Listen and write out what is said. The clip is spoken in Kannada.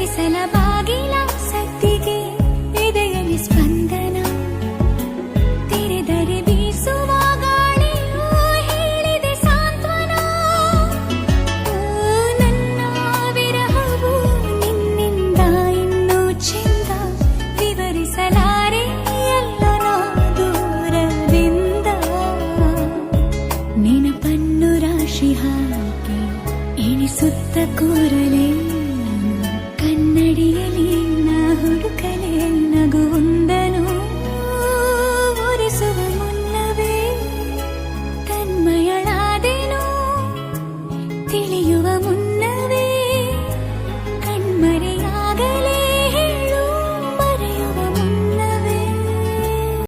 ಸಲ ಬಾಗಿಲ ಸತ್ತಿಗೆ ಎದೆಯಲ್ಲಿ ಸ್ಪಂದನ ತೆರೆದರೆ ಬೀಸುವ ಗಾಳಿಯು ಹೇಳಿದೆ ಸಾಂತ್ವನ. ನನ್ನ ವಿರಹವು ನಿನ್ನಿಂದ ಇನ್ನೂ ಚೆಂದ, ವಿವರಿಸಲಾರೆ ಎಲ್ಲರ ದೂರದಿಂದ. ನೆನಪನ್ನು ರಾಶಿ ಹಾಕಿ ಎಣಿಸುತ್ತ ಕೂರಲೇ ಕನ್ನಡಿಯ